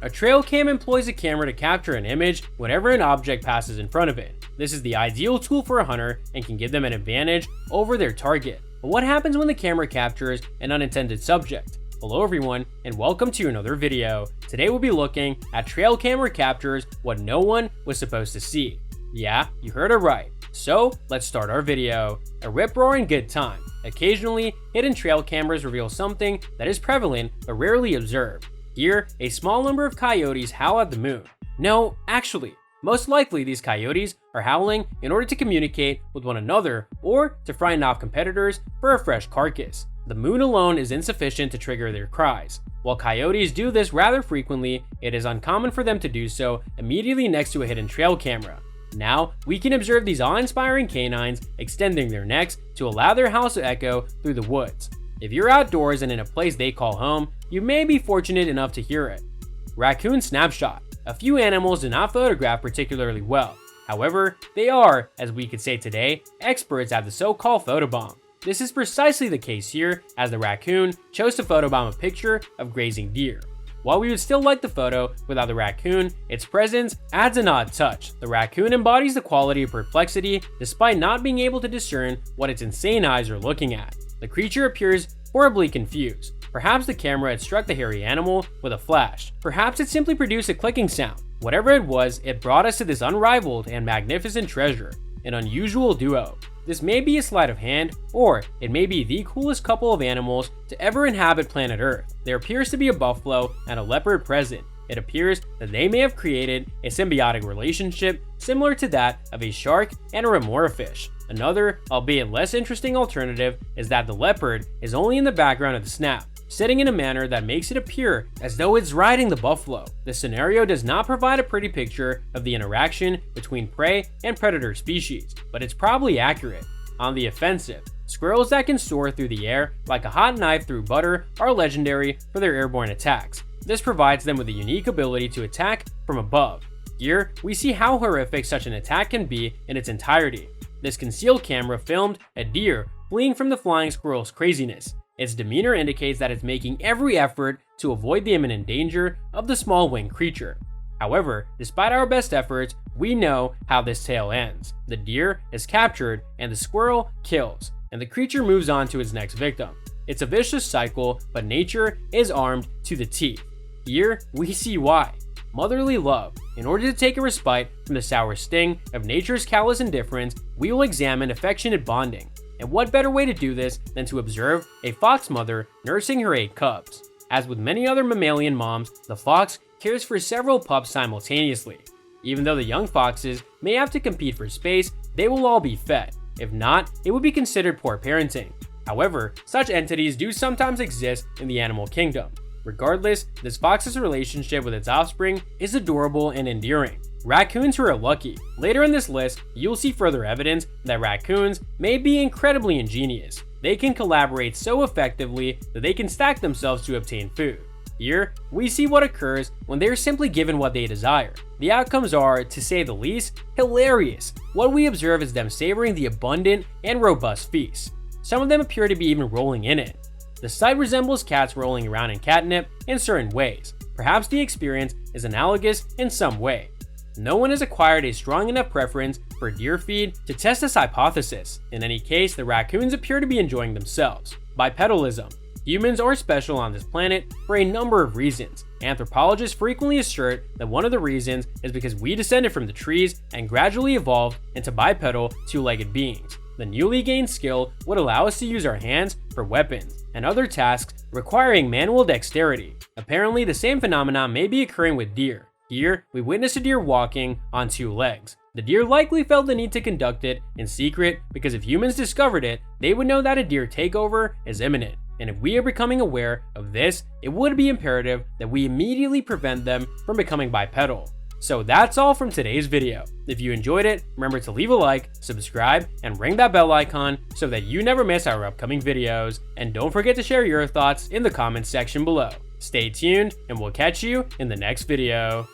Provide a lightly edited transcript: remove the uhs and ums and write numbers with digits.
A trail cam employs a camera to capture an image whenever an object passes in front of it. This is the ideal tool for a hunter and can give them an advantage over their target. But what happens when the camera captures an unintended subject? Hello everyone, and welcome to another video. Today we'll be looking at trail camera captures what no one was supposed to see. Yeah, you heard it right. So let's start our video. A rip-roaring good time. Occasionally, hidden trail cameras reveal something that is prevalent but rarely observed. Here, a small number of coyotes howl at the moon. No, actually, most likely these coyotes are howling in order to communicate with one another or to frighten off competitors for a fresh carcass. The moon alone is insufficient to trigger their cries. While coyotes do this rather frequently, it is uncommon for them to do so immediately next to a hidden trail camera. Now, we can observe these awe-inspiring canines extending their necks to allow their howls to echo through the woods. If you're outdoors and in a place they call home, you may be fortunate enough to hear it. Raccoon snapshot. A few animals do not photograph particularly well. However, they are, as we could say today, experts at the so-called photobomb. This is precisely the case here, as the raccoon chose to photobomb a picture of grazing deer. While we would still like the photo without the raccoon, its presence adds an odd touch. The raccoon embodies the quality of perplexity despite not being able to discern what its insane eyes are looking at. The creature appears horribly confused. Perhaps the camera had struck the hairy animal with a flash. Perhaps it simply produced a clicking sound. Whatever it was, it brought us to this unrivaled and magnificent treasure, an unusual duo. This may be a sleight of hand, or it may be the coolest couple of animals to ever inhabit planet Earth. There appears to be a buffalo and a leopard present. It appears that they may have created a symbiotic relationship similar to that of a shark and a remora fish. Another, albeit less interesting alternative is that the leopard is only in the background of the snap, sitting in a manner that makes it appear as though it's riding the buffalo. This scenario does not provide a pretty picture of the interaction between prey and predator species, but it's probably accurate. On the offensive, squirrels that can soar through the air like a hot knife through butter are legendary for their airborne attacks. This provides them with a unique ability to attack from above. Here, we see how horrific such an attack can be in its entirety. This concealed camera filmed a deer fleeing from the flying squirrel's craziness. Its demeanor indicates that it's making every effort to avoid the imminent danger of the small winged creature. However, despite our best efforts, we know how this tale ends. The deer is captured and the squirrel kills, and the creature moves on to its next victim. It's a vicious cycle, but nature is armed to the teeth. Here, we see why. Motherly love. In order to take a respite from the sour sting of nature's callous indifference, we will examine affectionate bonding. And what better way to do this than to observe a fox mother nursing her 8 cubs? As with many other mammalian moms, the fox cares for several pups simultaneously. Even though the young foxes may have to compete for space, they will all be fed. If not, it would be considered poor parenting. However, such entities do sometimes exist in the animal kingdom. Regardless, this fox's relationship with its offspring is adorable and endearing. Raccoons who are lucky. Later in this list, you'll see further evidence that raccoons may be incredibly ingenious. They can collaborate so effectively that they can stack themselves to obtain food. Here, we see what occurs when they are simply given what they desire. The outcomes are, to say the least, hilarious. What we observe is them savoring the abundant and robust feast. Some of them appear to be even rolling in it. The sight resembles cats rolling around in catnip in certain ways. Perhaps the experience is analogous in some way. No one has acquired a strong enough preference for deer feed to test this hypothesis. In any case, the raccoons appear to be enjoying themselves. Bipedalism. Humans are special on this planet for a number of reasons. Anthropologists frequently assert that one of the reasons is because we descended from the trees and gradually evolved into bipedal, two-legged beings. The newly gained skill would allow us to use our hands for weapons and other tasks requiring manual dexterity. Apparently, the same phenomenon may be occurring with deer. Here, we witness a deer walking on 2 legs. The deer likely felt the need to conduct it in secret because if humans discovered it, they would know that a deer takeover is imminent. And if we are becoming aware of this, it would be imperative that we immediately prevent them from becoming bipedal. So that's all from today's video. If you enjoyed it, remember to leave a like, subscribe, and ring that bell icon so that you never miss our upcoming videos. And don't forget to share your thoughts in the comments section below. Stay tuned, and we'll catch you in the next video.